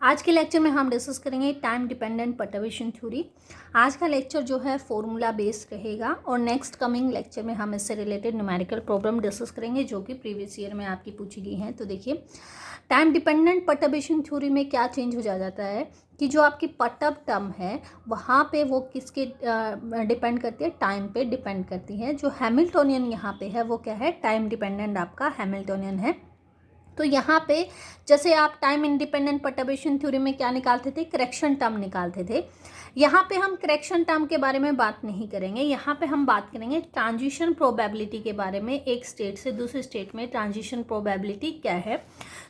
आज के लेक्चर में हम डिस्कस करेंगे टाइम डिपेंडेंट परटर्बेशन थ्योरी। आज का लेक्चर जो है फॉर्मूला बेस्ड रहेगा और नेक्स्ट कमिंग लेक्चर में हम इससे रिलेटेड न्यूमेरिकल प्रॉब्लम डिस्कस करेंगे जो कि प्रीवियस ईयर में आपकी पूछी गई हैं। तो देखिए, टाइम डिपेंडेंट परटर्बेशन थ्योरी में क्या चेंज हो जाता है कि जो आपकी परटर्ब टर्म है वहाँ पे वो किसके डिपेंड करती है, टाइम पे डिपेंड करती है। जो हैमिल्टोनियन यहाँ पे है वो क्या है, टाइम डिपेंडेंट आपका हैमिल्टोनियन है। तो यहाँ पे जैसे आप टाइम इंडिपेंडेंट परटर्बेशन थ्योरी में क्या निकालते थे, करेक्शन टर्म निकालते थे। यहाँ पे हम करेक्शन टर्म के बारे में बात नहीं करेंगे, यहाँ पे हम बात करेंगे ट्रांजिशन प्रोबेबिलिटी के बारे में। एक स्टेट से दूसरे स्टेट में ट्रांजिशन प्रोबेबिलिटी क्या है,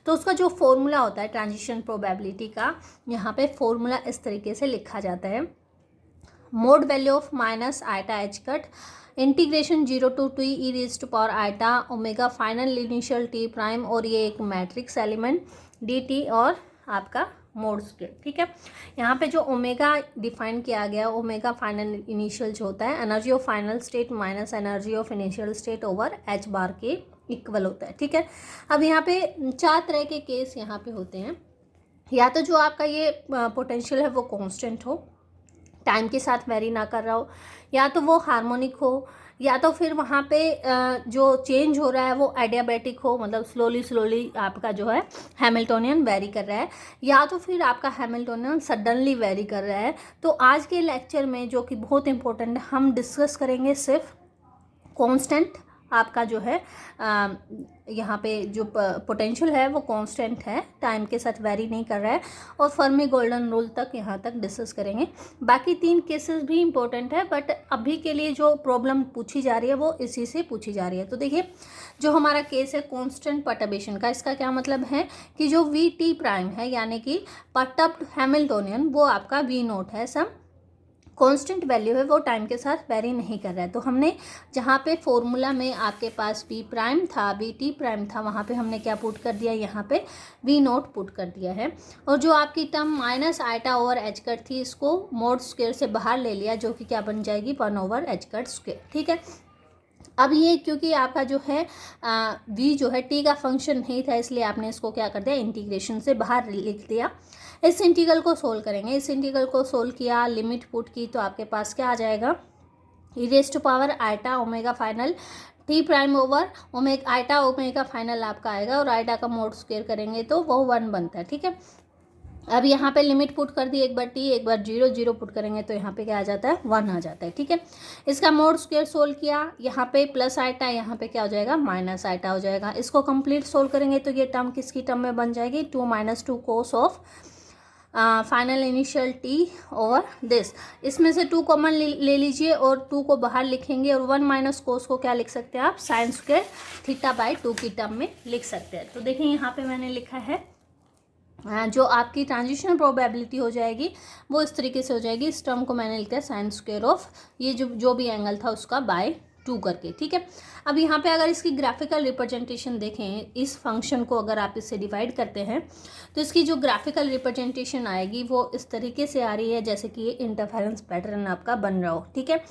तो उसका जो फॉर्मूला होता है ट्रांजिशन प्रोबेबिलिटी का, यहाँ पे फॉर्मूला इस तरीके से लिखा जाता है, mod value of minus eta h cut integration 0 to t e raise to power eta omega final initial t prime, और ये एक मैट्रिक्स एलिमेंट डी टी और आपका मोड स्क्वायर। ठीक है, यहाँ पे जो ओमेगा डिफाइन किया गया, ओमेगा फाइनल इनिशियल जो होता है energy of final state minus energy of initial state over h bar के इक्वल होता है। ठीक है, अब यहाँ पे चार तरह के केस यहाँ पे होते हैं। या तो जो आपका ये पोटेंशियल है वो कांस्टेंट हो, टाइम के साथ वेरी ना कर रहा हो, या तो वो हार्मोनिक हो, या तो फिर वहाँ पे जो चेंज हो रहा है वो एडियाबैटिक हो, मतलब स्लोली आपका जो है हैमिल्टोनियन वेरी कर रहा है, या तो फिर आपका हैमिल्टोनियन सडनली वेरी कर रहा है। तो आज के लेक्चर में जो कि बहुत इंपॉर्टेंट है, हम डिस्कस करेंगे सिर्फ कांस्टेंट आपका जो है यहाँ पे जो पोटेंशियल है वो कांस्टेंट है, टाइम के साथ वेरी नहीं कर रहा है, और फर्मी गोल्डन रूल तक यहाँ तक डिस्कस करेंगे। बाकी तीन केसेस भी इंपॉर्टेंट है, बट अभी के लिए जो प्रॉब्लम पूछी जा रही है वो इसी से पूछी जा रही है। तो देखिए, जो हमारा केस है कांस्टेंट परटर्बेशन का, इसका क्या मतलब है कि जो वी टी प्राइम है यानी कि परटर्ब्ड हैमिल्टोनियन, वो आपका वी नोट है, सम कांस्टेंट वैल्यू है, वो टाइम के साथ वेरी नहीं कर रहा है। तो हमने जहाँ पे फॉर्मूला में आपके पास वी प्राइम था, वी टी प्राइम था, वहाँ पे हमने क्या पुट कर दिया, यहाँ पे वी नोट पुट कर दिया है। और जो आपकी term minus eta over h cut थी, इसको मोड स्क्वायर से बाहर ले लिया, जो कि क्या बन जाएगी, 1 ओवर एच कट स्क्वायर। ठीक है, अब ये क्योंकि आपका जो है वी जो है टी का फंक्शन नहीं था, इसलिए आपने इसको क्या कर दिया, इंटीग्रेशन से बाहर लिख दिया। इस इंटीग्रल को सोल्व करेंगे, इस इंटीग्रल को सोल्व किया, लिमिट पुट की, तो आपके पास क्या आ जाएगा, e raise to power eta omega final t prime over omega eta omega final आपका आएगा, और आइटा का मोड स्क्वायर करेंगे तो वो 1 बनता है। ठीक है, अब यहाँ पे लिमिट पुट कर दी, एक बार टी एक बार 0 पुट करेंगे तो यहाँ पे क्या आ जाता है, 1 आ जाता है। ठीक है, इसका मोड स्क्वायर सोल्व किया, यहाँ पे प्लस आइटा, यहाँ पे क्या हो जाएगा, माइनस आइटा हो जाएगा। इसको कंप्लीट सोल्व करेंगे तो ये टर्म किसकी टर्म में बन जाएगी, 2 - 2 cos of final initial T over this. इसमें से 2 कॉमन ले लीजिए और 2 को बाहर लिखेंगे, और 1 माइनस कोस को क्या लिख सकते हैं आप, साइन स्क्वायर थीटा बाई 2 की टर्म में लिख सकते हैं। तो देखिए यहाँ पे मैंने लिखा है जो आपकी ट्रांजिशन प्रोबेबिलिटी हो जाएगी वो इस तरीके से हो जाएगी। इस टर्म को मैंने लिखा है साइन स्क्वायर ऑफ ये जो भी एंगल था उसका बाय 2 करके। ठीक है, अब यहाँ पे अगर इसकी ग्राफिकल रिप्रेजेंटेशन देखें, इस फंक्शन को अगर आप इससे डिवाइड करते हैं तो इसकी जो ग्राफिकल रिप्रेजेंटेशन आएगी वो इस तरीके से आ रही है जैसे कि ये इंटरफेरेंस पैटर्न आपका बन रहा हो। ठीक है,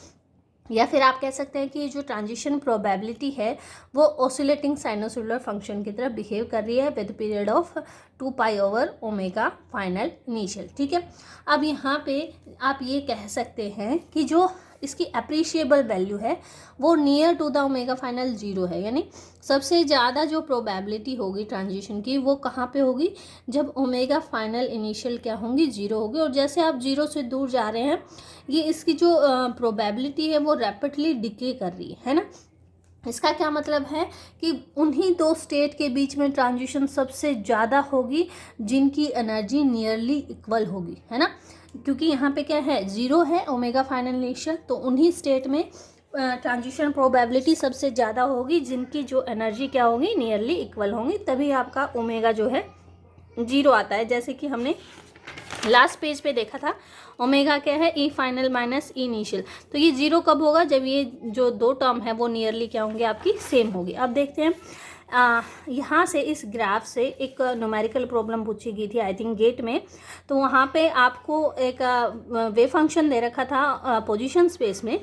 या फिर आप कह सकते हैं कि ये जो ट्रांजिशन प्रोबेबिलिटी है वो ऑसिलेटिंग साइनोसुलर फंक्शन की तरह बिहेव कर रही है with period of 2 pi over omega final initial. ठीक है, अब यहाँ पे आप ये कह सकते हैं कि जो इसकी अप्रिशिएबल वैल्यू है वो near to the omega final 0 है, यानी सबसे ज़्यादा जो प्रोबेबिलिटी होगी ट्रांजिशन की वो कहाँ पे होगी, जब ओमेगा फाइनल इनिशियल क्या होंगी, 0 होगी। और जैसे आप 0 से दूर जा रहे हैं, ये इसकी जो प्रोबेबिलिटी है वो रैपिडली डिके कर रही है ना। इसका क्या मतलब है कि उन्हीं 2 स्टेट के बीच में ट्रांजिशन सबसे ज़्यादा होगी जिनकी एनर्जी नियरली इक्वल होगी, है ना, क्योंकि यहाँ पे क्या है, 0 है ओमेगा फाइनल इनिशियल, तो उन्हीं स्टेट में ट्रांजिशन प्रोबेबिलिटी सबसे ज़्यादा होगी जिनकी जो एनर्जी क्या होगी, नियरली इक्वल होंगी, तभी आपका ओमेगा जो है 0 आता है। जैसे कि हमने लास्ट पेज पे देखा था, ओमेगा क्या है, ई फाइनल माइनस ई इनिशियल, तो ये 0 कब होगा, जब ये जो 2 टर्म है वो नियरली क्या होंगे, आपकी सेम होगी। अब देखते हैं यहाँ से इस ग्राफ से एक न्यूमेरिकल प्रॉब्लम पूछी गई थी आई थिंक गेट में। तो वहाँ पे आपको एक वेव फंक्शन दे रखा था पोजीशन स्पेस में,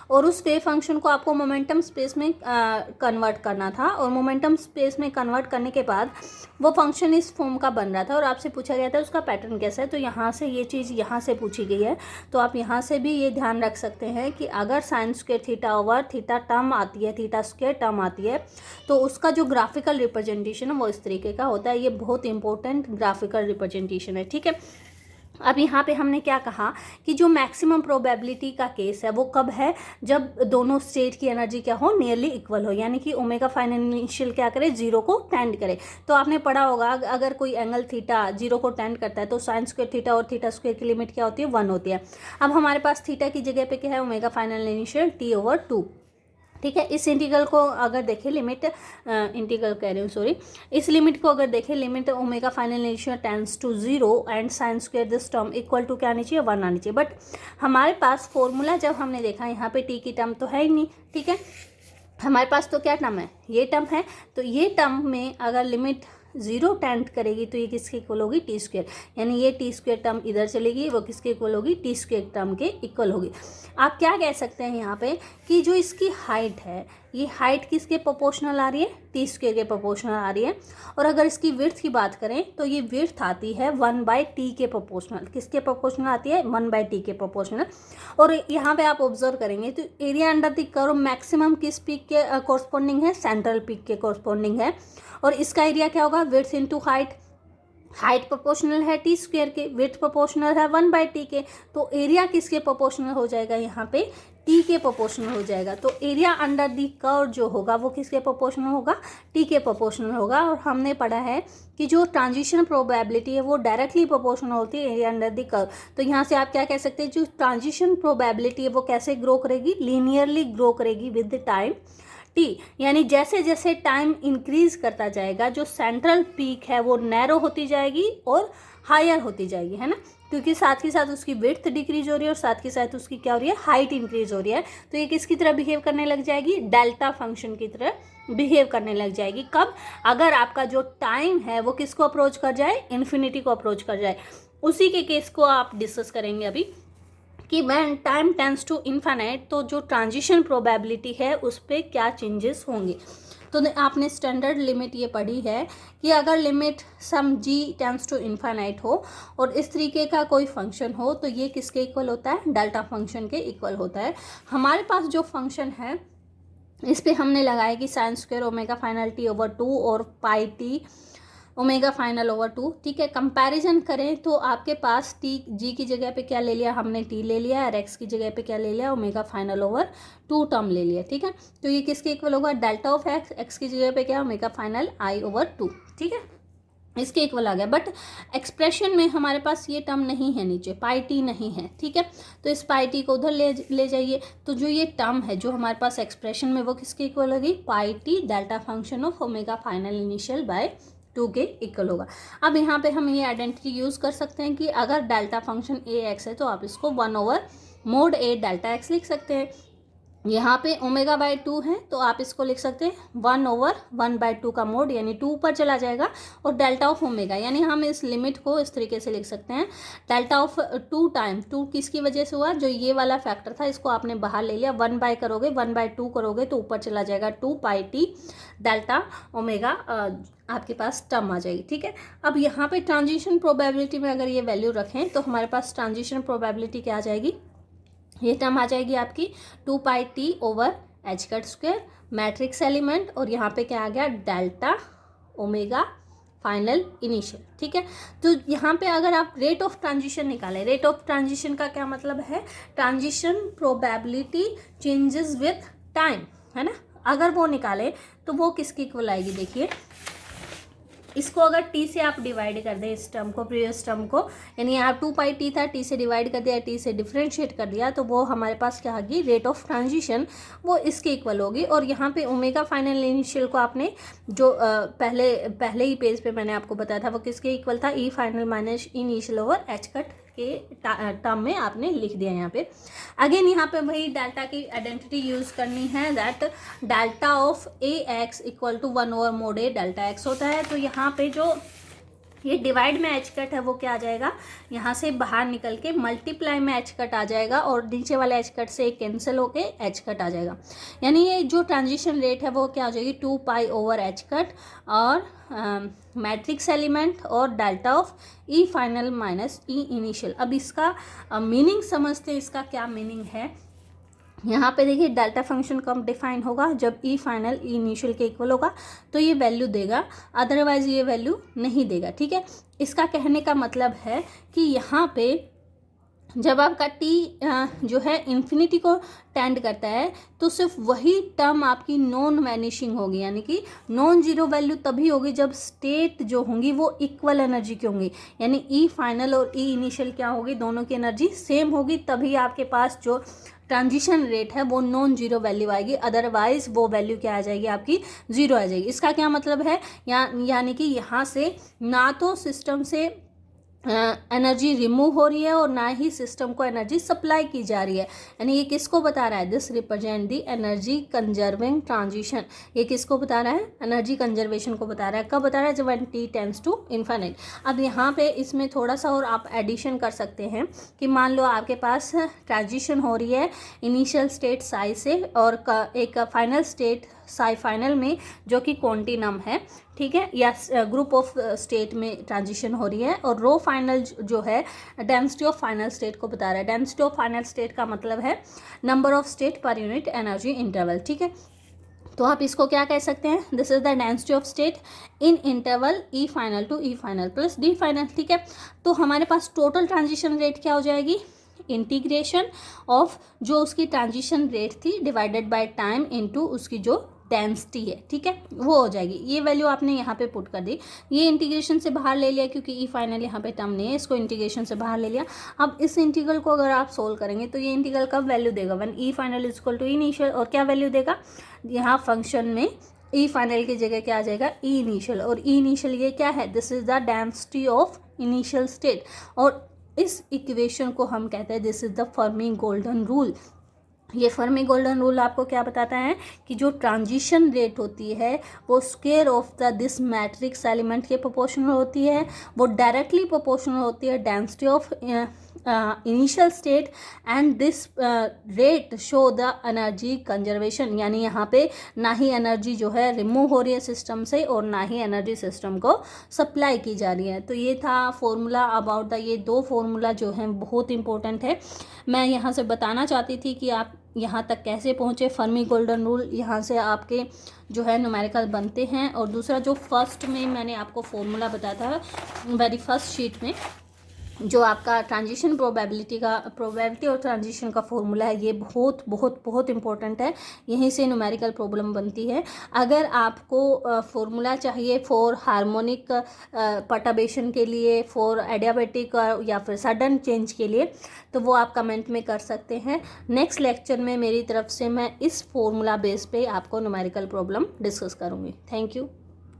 और उस वेव फंक्शन को आपको मोमेंटम स्पेस में कन्वर्ट करना था, और मोमेंटम स्पेस में कन्वर्ट करने के बाद वो फंक्शन इस फॉर्म का बन रहा था और आपसे पूछा गया था उसका पैटर्न कैसा है। तो यहाँ से ये चीज़ यहाँ से पूछी गई है, तो आप यहाँ से भी ये ध्यान रख सकते हैं कि अगर sine square theta over theta term आती है, थीटा स्क्वायर टर्म आती है, तो उसका जो ग्राफिकल रिप्रेजेंटेशन है वो इस तरीके का होता है। ये बहुत इंपॉर्टेंट ग्राफिकल रिप्रेजेंटेशन है, ठीक है। अब यहाँ पे हमने क्या कहा कि जो मैक्सिमम प्रोबेबिलिटी का केस है वो कब है, जब दोनों स्टेट की एनर्जी क्या हो, नियरली इक्वल हो, यानी कि ओमेगा फाइनल इनिशियल क्या करे, जीरो को टेंड करे। तो आपने पढ़ा होगा अगर कोई एंगल थीटा जीरो को टेंड करता है तो साइन स्क्वायर थीटा और थीटा स्क्वायर की लिमिट क्या होती है, 1 होती है। अब हमारे पास थीटा की जगह पे क्या है, ओमेगा फाइनल इनिशियल t/2, ठीक है। इस इंटीग्रल को अगर देखें, लिमिट इंटीग्रल कह रही हूँ सॉरी, इस लिमिट को अगर देखें, limit omega final initial tends to 0 and sine square this term equal to क्या आनी चाहिए, 1 आनी चाहिए। बट हमारे पास फॉर्मूला जब हमने देखा यहाँ पे टी की टर्म तो है ही नहीं, ठीक है। हमारे पास तो क्या टर्म है, ये टर्म है। तो ये टर्म में अगर लिमिट 0 टेंड करेगी तो ये किसके इक्वल होगी, टी स्क्वायर, यानी ये टी स्क्वायर टर्म इधर चलेगी, वो किसके इक्वल होगी, टी स्क्वायर टर्म के इक्वल होगी। आप क्या कह सकते हैं यहाँ पे कि जो इसकी हाइट है, ये हाइट किसके प्रोपोर्शनल आ रही है, टी स्क्वायर के प्रोपोर्शनल आ रही है। और अगर इसकी विड्थ की बात करें तो ये विड्थ आती है 1/t के प्रोपोर्शनल, किसके प्रोपोर्शनल आती है, 1/t के प्रोपोर्शनल। और यहाँ पे आप ऑब्जर्व करेंगे तो area under the curve maximum किस पीक के कॉरस्पॉन्डिंग है, सेंट्रल पीक के कॉरस्पॉन्डिंग है। और इसका एरिया क्या होगा, width into height, height proportional है टी स्क्वायर के, विड्थ प्रोपोर्शनल है 1/t के, तो एरिया किसके प्रोपोर्शनल हो जाएगा, यहाँ पे टी के प्रोपोर्शनल हो जाएगा। तो एरिया अंडर दी कर्व जो होगा वो किसके प्रोपोर्शनल होगा, टी के प्रोपोर्शनल होगा। और हमने पढ़ा है कि जो ट्रांजिशन प्रोबेबिलिटी है वो डायरेक्टली प्रोपोर्शनल होती है एरिया अंडर दी कर्व। तो यहाँ से आप क्या कह सकते हैं, जो ट्रांजिशन प्रोबेबिलिटी है वो कैसे ग्रो करेगी, लीनियरली ग्रो करेगी विद टाइम टी, यानी जैसे जैसे टाइम इंक्रीज करता जाएगा जो सेंट्रल पीक है वो नैरो होती जाएगी और हायर होती जाएगी, है ना, क्योंकि साथ ही साथ उसकी विड्थ डिक्रीज हो रही है और साथ ही साथ उसकी क्या हो रही है, हाइट इंक्रीज हो रही है। तो ये किसकी तरह बिहेव करने लग जाएगी, डेल्टा फंक्शन की तरह बिहेव करने लग जाएगी। कब, अगर आपका जो टाइम है वो किसको अप्रोच कर जाए, इन्फिनिटी को अप्रोच कर जाए। उसी के केस को आप डिस्कस करेंगे अभी कि when time tends to infinite, तो जो ट्रांजिशन प्रोबेबिलिटी है उस पर क्या चेंजेस होंगे। तो आपने स्टैंडर्ड लिमिट ये पढ़ी है कि अगर limit sum g tends to infinite हो और इस तरीके का कोई फंक्शन हो तो ये किसके इक्वल होता है, डेल्टा फंक्शन के इक्वल होता है। हमारे पास जो फंक्शन है इस पे हमने लगाया कि sine square omega final t/2 और pi T omega final over 2, ठीक है। कंपैरिजन करें तो आपके पास टी जी की जगह पे क्या ले लिया हमने, टी ले लिया, और एक्स की जगह पे क्या ले लिया, ओमेगा फाइनल ओवर 2 टर्म ले लिया, ठीक है। तो ये किसके इक्वल होगा, डेल्टा ऑफ एक्स, एक्स की जगह पे क्या, ओमेगा फाइनल i/2, ठीक है, इसके इक्वल आ गया। बट एक्सप्रेशन में हमारे पास ये टर्म नहीं है, नीचे पाई टी नहीं है, ठीक है। तो इस पाई टी को उधर ले जाइए, तो जो ये टर्म है जो हमारे पास एक्सप्रेशन में वो किसके इक्वल होगी, pi t delta function of omega final initial by 2 के इक्वल होगा। अब यहाँ पे हम ये आइडेंटिटी यूज़ कर सकते हैं कि अगर डेल्टा फंक्शन ए एक्स है तो आप इसको 1/mod a डेल्टा एक्स लिख सकते हैं। यहाँ पे ओमेगा बाय 2 है तो आप इसको लिख सकते हैं 1/1/2 का मोड, यानी 2 ऊपर चला जाएगा, और डेल्टा ऑफ ओमेगा, यानी हम इस लिमिट को इस तरीके से लिख सकते हैं, डेल्टा ऑफ 2 टाइम 2 किसकी वजह से हुआ, जो ये वाला फैक्टर था इसको आपने बाहर ले लिया, 1/2 करोगे तो ऊपर चला जाएगा 2 पाई टी डेल्टा ओमेगा, आपके पास टर्म आ जाएगी, ठीक है। अब यहाँ पे ट्रांजिशन प्रोबेबिलिटी में अगर ये वैल्यू रखें तो हमारे पास ट्रांजिशन प्रोबेबिलिटी क्या आ जाएगी, ये टर्म आ जाएगी आपकी 2 pi t over h cut square matrix element, और यहाँ पे क्या आ गया, डेल्टा ओमेगा फाइनल इनिशियल, ठीक है। तो यहाँ पे अगर आप रेट ऑफ ट्रांजिशन निकालें, रेट ऑफ ट्रांजिशन का क्या मतलब है, transition probability changes with time, है ना, अगर वो निकालें तो वो किसकी इक्वल आएगी, देखिए इसको अगर t से आप डिवाइड कर दें, इस टर्म को, प्रीवियस टर्म को, यानी आप 2 पाई टी था, t से डिवाइड कर दिया, t से डिफरेंशिएट कर दिया, तो वो हमारे पास क्या होगी, रेट ऑफ ट्रांजिशन, वो इसके इक्वल होगी। और यहाँ पे ओमेगा फाइनल इनिशियल को आपने जो पहले ही पेज पे मैंने आपको बताया था वो किसके इक्वल था, E final minus initial over h cut के टर्म में आपने लिख दिया। यहाँ पे अगेन यहाँ पे वही डेल्टा की आइडेंटिटी यूज करनी है, that delta of a x equal to 1/mod a delta x होता है। तो यहाँ पे जो ये डिवाइड में एच कट है वो क्या आ जाएगा, यहाँ से बाहर निकल के मल्टीप्लाई में एच कट आ जाएगा और नीचे वाले एच कट से कैंसिल होके एच कट आ जाएगा। यानी ये जो ट्रांजिशन रेट है वो क्या हो जाएगी 2 पाई ओवर एच कट और मैट्रिक्स एलिमेंट और delta of E final minus E initial. अब इसका मीनिंग समझते हैं, इसका क्या मीनिंग है। यहाँ पे देखिए डेल्टा फंक्शन कब डिफाइन होगा, जब ई फाइनल ई इनिशियल के इक्वल होगा तो ये वैल्यू देगा, अदरवाइज ये वैल्यू नहीं देगा। ठीक है, इसका कहने का मतलब है कि यहाँ पे जब आपका टी जो है इन्फिनिटी को टेंड करता है तो सिर्फ वही टर्म आपकी नॉन वैनिशिंग होगी, यानी कि नॉन जीरो वैल्यू तभी होगी जब स्टेट जो होंगी वो इक्वल एनर्जी की होंगी। यानी ई फाइनल और ई इनिशियल क्या होगी, दोनों की एनर्जी सेम होगी, तभी आपके पास जो ट्रांजिशन रेट है वो नॉन जीरो वैल्यू आएगी, अदरवाइज वो वैल्यू क्या आ जाएगी आपकी जीरो आ जाएगी। इसका क्या मतलब है, यानी कि यहाँ से ना तो सिस्टम से एनर्जी रिमूव हो रही है और ना ही सिस्टम को एनर्जी सप्लाई की जा रही है। यानी ये किसको बता रहा है, this represent the energy conserving transition. ये किसको बता रहा है, एनर्जी कंजर्वेशन को बता रहा है। कब बता रहा है, जब when t tends to infinite. अब यहाँ पे इसमें थोड़ा सा और आप एडिशन कर सकते हैं कि मान लो आपके पास ट्रांजिशन हो रही है इनिशियल स्टेट साई से और एक फाइनल स्टेट साई फाइनल में जो कि क्वांटिनम है, ठीक है, या ग्रुप ऑफ स्टेट में ट्रांजिशन हो रही है, और रो फाइनल जो है डेंसिटी ऑफ फाइनल स्टेट को बता रहा है। डेंसिटी ऑफ फाइनल स्टेट का मतलब है number of state per unit energy interval. ठीक है, तो आप इसको क्या कह सकते हैं, this is the density of state in interval E final to E final plus d final. ठीक है, तो हमारे पास टोटल ट्रांजिशन रेट क्या हो जाएगी, इंटीग्रेशन ऑफ जो उसकी ट्रांजिशन रेट थी डिवाइडेड बाय टाइम इनटू उसकी जो डेंसिटी है, ठीक है, वो हो जाएगी। ये वैल्यू आपने यहाँ पे पुट कर दी, ये इंटीग्रेशन से बाहर ले लिया क्योंकि ई फाइनल यहाँ पे टर्म नहीं है, इसको इंटीग्रेशन से बाहर ले लिया। अब इस इंटीग्रल को अगर आप सोल्व करेंगे तो ये इंटीग्रल कब वैल्यू देगा, when E final is equal to initial, और क्या वैल्यू देगा, यहाँ फंक्शन में ई फाइनल की जगह क्या आ जाएगा, ई इनिशियल, और ई इनिशियल ये क्या है, this is the density of initial state, और इस इक्वेशन को हम कहते हैं this is the Fermi golden rule. ये फर्मी गोल्डन रूल आपको क्या बताता है कि जो ट्रांजिशन रेट होती है वो square of the this matrix element के प्रोपोर्शनल होती है, वो डायरेक्टली प्रोपोर्शनल होती है density of initial state and this rate show the energy conservation. यानी यहाँ पे ना ही एनर्जी जो है रिमूव हो रही है सिस्टम से और ना ही एनर्जी सिस्टम को सप्लाई की जा रही है। तो ये था फॉर्मूला अबाउट द, ये दो फॉर्मूला जो हैं बहुत इंपॉर्टेंट है। मैं यहाँ से बताना चाहती थी कि आप यहाँ तक कैसे पहुँचे, फर्मी गोल्डन रूल यहाँ से आपके जो है न्यूमेरिकल बनते हैं। और दूसरा जो फर्स्ट में मैंने आपको फॉर्मूला बताया था वेरी फर्स्ट शीट में, जो आपका ट्रांजिशन प्रोबेबिलिटी और ट्रांजिशन का फॉर्मूला है, ये बहुत बहुत बहुत इंपॉर्टेंट है, यहीं से न्यूमेरिकल प्रॉब्लम बनती है। अगर आपको फॉर्मूला चाहिए फॉर हार्मोनिक पर्टर्बेशन के लिए, फॉर एडियाबेटिक या फिर सडन चेंज के लिए, तो वो आप कमेंट में कर सकते हैं। नेक्स्ट लेक्चर में मेरी तरफ से मैं इस फॉर्मूला बेस पे आपको न्यूमेरिकल प्रॉब्लम डिस्कस करूँगी। Thank you.